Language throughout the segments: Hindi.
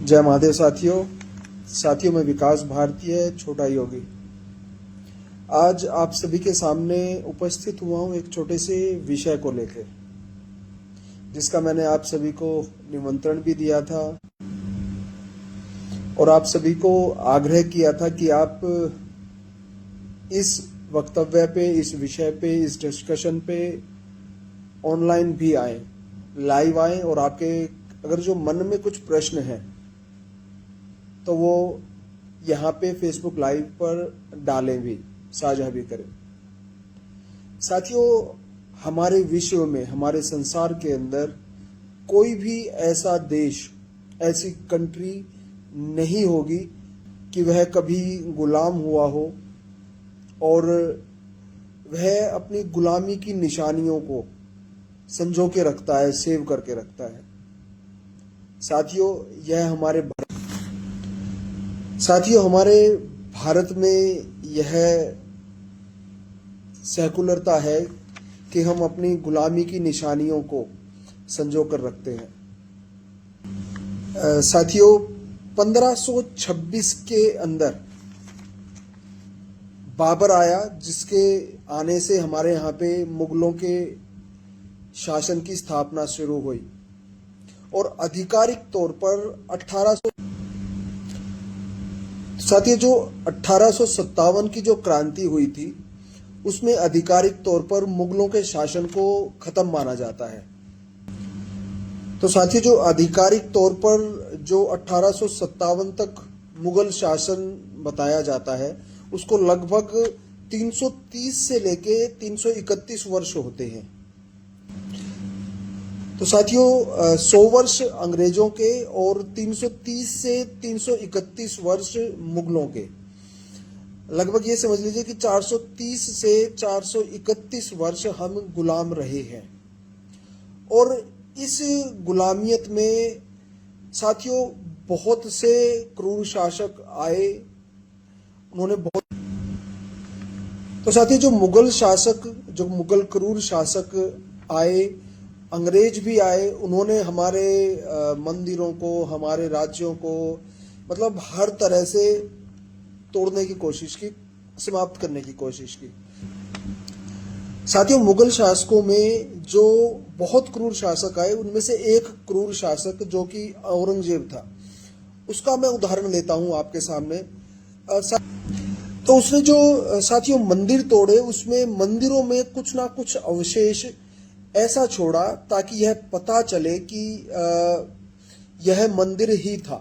जय महादेव साथियों मैं विकास भारतीय छोटा योगी आज आप सभी के सामने उपस्थित हुआ हूं एक छोटे से विषय को लेकर, जिसका मैंने आप सभी को निमंत्रण भी दिया था और आप सभी को आग्रह किया था कि आप इस वक्तव्य पे, इस विषय पे, इस डिस्कशन पे ऑनलाइन भी आए, लाइव आए और आपके अगर जो मन में कुछ प्रश्न है तो वो यहाँ पे फेसबुक लाइव पर डालें भी, साझा भी करें। साथियों, हमारे विश्व में, हमारे संसार के अंदर कोई भी ऐसा देश, ऐसी कंट्री नहीं होगी कि वह कभी गुलाम हुआ हो और वह अपनी गुलामी की निशानियों को संजो के रखता है, सेव करके रखता है। साथियों, हमारे भारत में यह सेकुलरता है कि हम अपनी गुलामी की निशानियों को संजो कर रखते हैं। साथियों, 1526 के अंदर बाबर आया, जिसके आने से हमारे यहाँ पे मुगलों के शासन की स्थापना शुरू हुई और आधिकारिक तौर पर साथियों जो 1857 की जो क्रांति हुई थी उसमें आधिकारिक तौर पर मुगलों के शासन को खत्म माना जाता है। तो साथियों, जो आधिकारिक तौर पर जो 1857 तक मुगल शासन बताया जाता है उसको लगभग 330 से लेके 331 वर्ष होते हैं। तो साथियों, 100 वर्ष अंग्रेजों के और 330 से 331 वर्ष मुगलों के, लगभग ये समझ लीजिए कि 430 से 431 वर्ष हम गुलाम रहे हैं। और इस गुलामियत में साथियों बहुत से क्रूर शासक आए, उन्होंने बहुत। तो साथियों, जो मुगल क्रूर शासक आए, अंग्रेज भी आए, उन्होंने हमारे मंदिरों को, हमारे राज्यों को मतलब हर तरह से तोड़ने की कोशिश की, समाप्त करने की कोशिश की। साथियों, मुगल शासकों में जो बहुत क्रूर शासक आए, उनमें से एक क्रूर शासक जो कि औरंगजेब था, उसका मैं उदाहरण लेता हूं आपके सामने। तो उसने जो साथियों मंदिर तोड़े, उसमें मंदिरों में कुछ ना कुछ अवशेष ऐसा छोड़ा ताकि यह पता चले कि यह मंदिर ही था।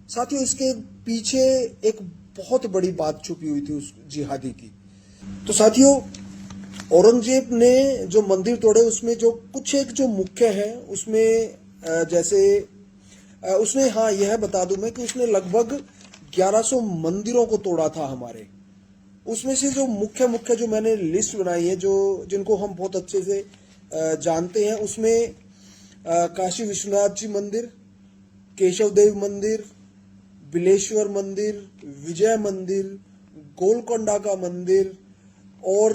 साथियों, इसके पीछे एक बहुत बड़ी बात छुपी हुई थी उस जिहादी की। तो साथियों, औरंगजेब ने जो मंदिर तोड़े उसमें जो कुछ एक जो मुख्य है उसमें जैसे उसने, हाँ यह बता दूं मैं कि उसने लगभग 1100 मंदिरों को तोड़ा था हमारे। उसमें से जो मुख्य जो मैंने लिस्ट बनाई है, जो जिनको हम बहुत अच्छे से जानते हैं, उसमें काशी विश्वनाथ जी मंदिर, केशव देव मंदिर, बिलेश्वर मंदिर, विजय मंदिर, गोलकोंडा का मंदिर और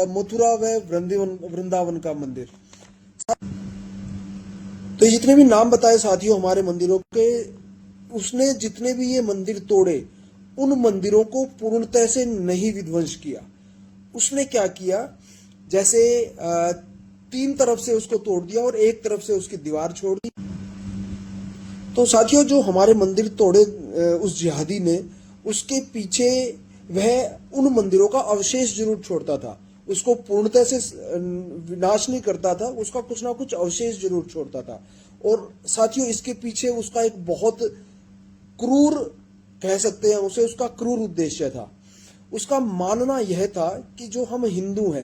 मथुरा व वृंदावन का मंदिर। तो जितने भी नाम बताए साथियों हमारे मंदिरों के, उसने जितने भी ये मंदिर तोड़े, उन मंदिरों को पूर्णतः से नहीं विध्वंस किया। उसने क्या किया, जैसे 3 तरफ से उसको तोड़ दिया और एक तरफ से उसकी दीवार छोड़ दी। तो साथियों, जो हमारे मंदिर तोड़े उस जिहादी ने, उसके पीछे वह उन मंदिरों का अवशेष जरूर छोड़ता था, उसको पूर्णतः से विनाश नहीं करता था, उसका कुछ ना कुछ अवशेष जरूर छोड़ता था। और साथियों, इसके पीछे उसका एक बहुत क्रूर, कह सकते हैं उसे, उसका क्रूर उद्देश्य था। उसका मानना यह था कि जो हम हिंदू हैं,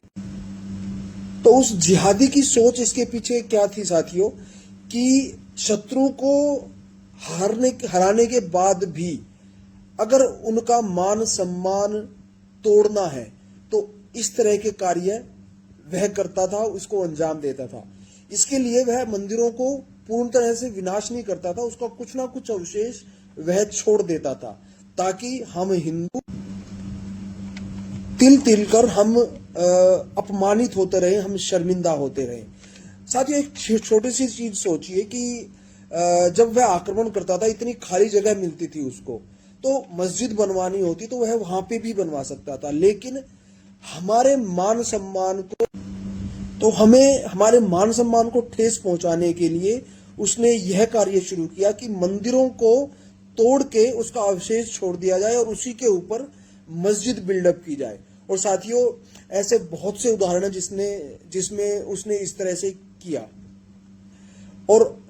तो उस जिहादी की सोच इसके पीछे क्या थी साथियों, कि शत्रु को हराने के बाद भी अगर उनका मान सम्मान तोड़ना है तो इस तरह के कार्य वह करता था, उसको अंजाम देता था। इसके लिए वह मंदिरों को पूर्ण तरह से विनाश नहीं करता था, उसका कुछ ना कुछ अवशेष वह छोड़ देता था, ताकि हम हिंदू तिल कर हम अपमानित होते रहे, हम शर्मिंदा होते रहे। साथियों, एक छोटी सी चीज सोचिए कि जब वह आक्रमण करता था इतनी खाली जगह मिलती थी उसको, तो मस्जिद बनवानी होती तो वह वहां पे भी बनवा सकता था। लेकिन हमारे मान सम्मान को हमारे मान सम्मान को ठेस पहुंचाने के लिए उसने यह कार्य शुरू किया कि मंदिरों को तोड़ के उसका अवशेष छोड़ दिया जाए और उसी के ऊपर मस्जिद बिल्डअप की जाए। और साथियों, ऐसे बहुत से उदाहरण हैं जिसमें उसने इस तरह से किया। और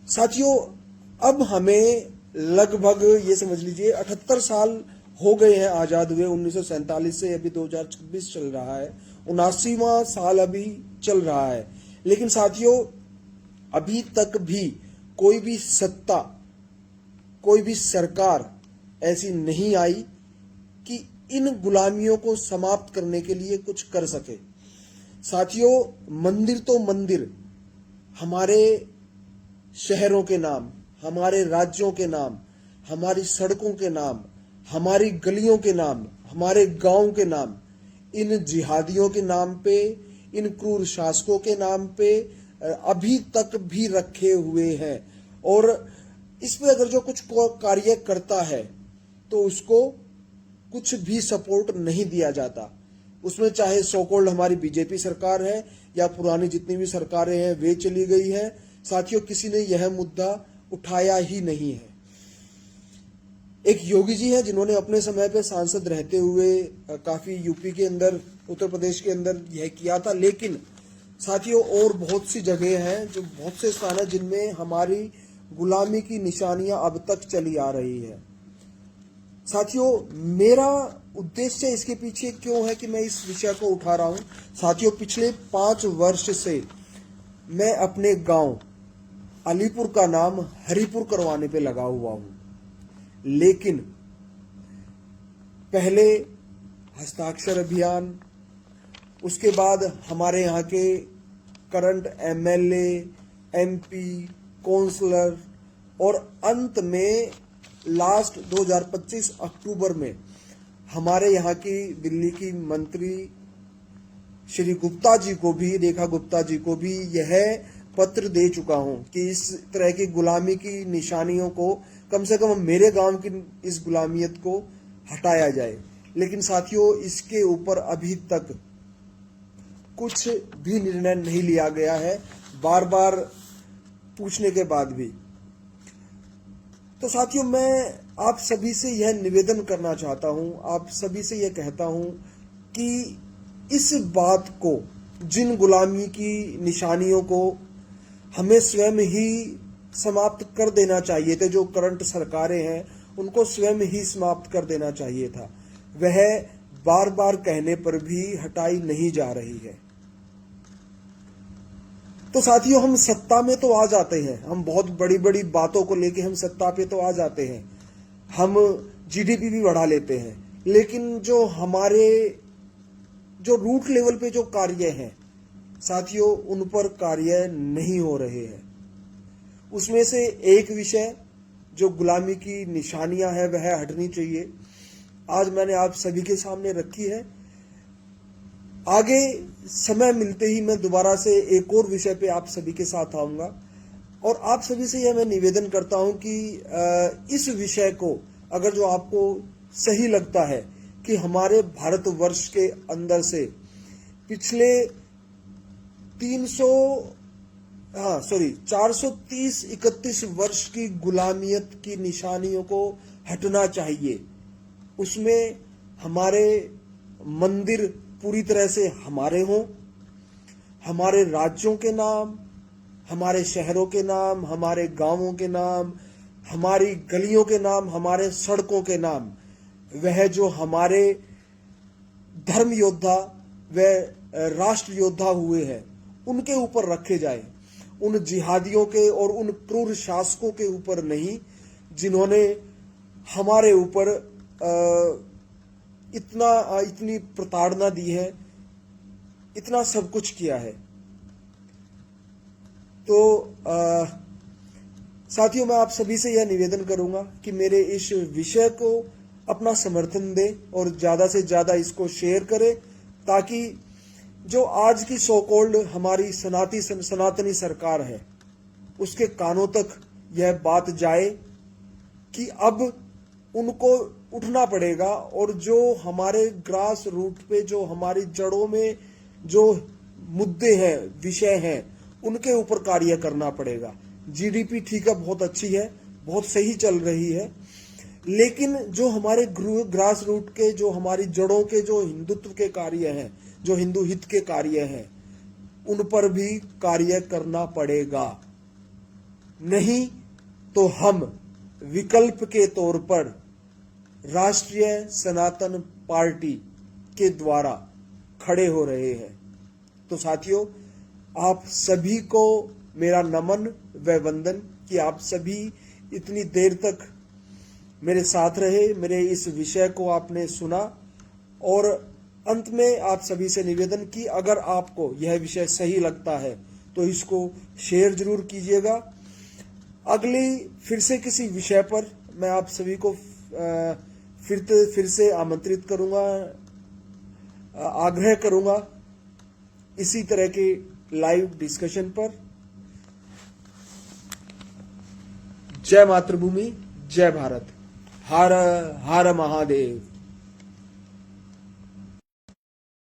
साथियों, अब हमें लगभग ये समझ लीजिए 78 साल हो गए हैं आजाद हुए। 1947 से अभी 2026 चल रहा है, 79वां साल अभी चल रहा है। लेकिन साथियों, अभी तक भी कोई भी सत्ता, कोई भी सरकार ऐसी नहीं आई कि इन गुलामियों को समाप्त करने के लिए कुछ कर सके। साथियों, मंदिर तो मंदिर हमारे शहरों के नाम, हमारे राज्यों के नाम, हमारी सड़कों के नाम, हमारी गलियों के नाम, हमारे गांव के नाम, इन जिहादियों के नाम पे, इन क्रूर शासकों के नाम पे अभी तक भी रखे हुए हैं। और इस पे अगर जो कुछ कार्य करता है तो उसको कुछ भी सपोर्ट नहीं दिया जाता। उसमें चाहे सो कॉल्ड हमारी बीजेपी सरकार है या पुरानी जितनी भी सरकारें हैं वे चली गई है। साथियों, किसी ने यह मुद्दा उठाया ही नहीं है। एक योगी जी हैं जिन्होंने अपने समय पे सांसद रहते हुए काफी यूपी के अंदर, उत्तर प्रदेश के अंदर यह किया था। लेकिन साथियों, और बहुत सी जगह हैं, जो बहुत से स्थान हैं जिनमें हमारी गुलामी की निशानियां अब तक चली आ रही है। साथियों, मेरा उद्देश्य इसके पीछे क्यों है कि मैं इस विषय को उठा रहा हूं। साथियों, पिछले 5 वर्ष से मैं अपने गांव अलीपुर का नाम हरिपुर करवाने पे लगा हुआ हूं। लेकिन पहले हस्ताक्षर अभियान, उसके बाद हमारे यहाँ के करंट एमएलए, एमपी, काउंसलर और अंत में लास्ट 2025 अक्टूबर में हमारे यहाँ की दिल्ली की मंत्री श्री गुप्ता जी को भी, रेखा गुप्ता जी को भी यह पत्र दे चुका हूं कि इस तरह की गुलामी की निशानियों को कम से कम मेरे गांव की इस गुलामियत को हटाया जाए। लेकिन साथियों, इसके ऊपर अभी तक कुछ भी निर्णय नहीं लिया गया है, बार बार पूछने के बाद भी। तो साथियों, मैं आप सभी से यह निवेदन करना चाहता हूं, आप सभी से यह कहता हूं कि इस बात को, जिन गुलामी की निशानियों को हमें स्वयं ही समाप्त कर देना चाहिए थे, जो करंट सरकारें हैं उनको स्वयं ही समाप्त कर देना चाहिए था, वह बार बार कहने पर भी हटाई नहीं जा रही है। तो साथियों, हम सत्ता में तो आ जाते हैं, हम बहुत बड़ी बड़ी बातों को लेके हम सत्ता पे तो आ जाते हैं, हम जीडीपी भी बढ़ा लेते हैं। लेकिन जो हमारे जो रूट लेवल पे जो कार्य हैं साथियों, उन पर कार्य नहीं हो रहे हैं। उसमें से एक विषय जो गुलामी की निशानियां हैं वह हटनी चाहिए। आज मैंने आप सभी के सामने रखी है। आगे समय मिलते ही मैं दोबारा से एक और विषय पे आप सभी के साथ आऊंगा और आप सभी से यह मैं निवेदन करता हूं कि इस विषय को अगर जो आपको सही लगता है कि हमारे भारतवर्ष के अंदर से पिछले 430-31 वर्ष की गुलामियत की निशानियों को हटना चाहिए। उसमें हमारे मंदिर पूरी तरह से हमारे हों, हमारे राज्यों के नाम, हमारे शहरों के नाम, हमारे गांवों के नाम, हमारी गलियों के नाम, हमारे सड़कों के नाम, वह जो हमारे धर्म योद्धा व राष्ट्र योद्धा हुए हैं उनके ऊपर रखे जाए, उन जिहादियों के और उन क्रूर शासकों के ऊपर नहीं जिन्होंने हमारे ऊपर इतनी प्रताड़ना दी है, इतना सब कुछ किया है। तो साथियों, मैं आप सभी से यह निवेदन करूंगा कि मेरे इस विषय को अपना समर्थन दें और ज्यादा से ज्यादा इसको शेयर करें, ताकि जो आज की सो कॉल्ड हमारी सनातनी सरकार है उसके कानों तक यह बात जाए कि अब उनको उठना पड़ेगा और जो हमारे ग्रास रूट पे, जो हमारी जड़ों में जो मुद्दे हैं, विषय हैं, उनके ऊपर कार्य करना पड़ेगा। जीडीपी ठीक है, बहुत अच्छी है, बहुत सही चल रही है, लेकिन जो हमारे ग्रास रूट के, जो हमारी जड़ों के जो हिंदुत्व के कार्य हैं, जो हिंदू हित के कार्य हैं, उन पर भी कार्य करना पड़ेगा। नहीं तो हम विकल्प के तौर पर राष्ट्रीय सनातन पार्टी के द्वारा खड़े हो रहे हैं। तो साथियों, आप सभी को मेरा नमन व वंदन कि आप सभी इतनी देर तक मेरे साथ रहे, मेरे इस विषय को आपने सुना। और अंत में आप सभी से निवेदन कि अगर आपको यह विषय सही लगता है तो इसको शेयर जरूर कीजिएगा। अगली फिर से किसी विषय पर मैं आप सभी को फिर से आमंत्रित करूंगा, आग्रह करूंगा इसी तरह के लाइव डिस्कशन पर। जय मातृभूमि, जय भारत, हर हर महादेव।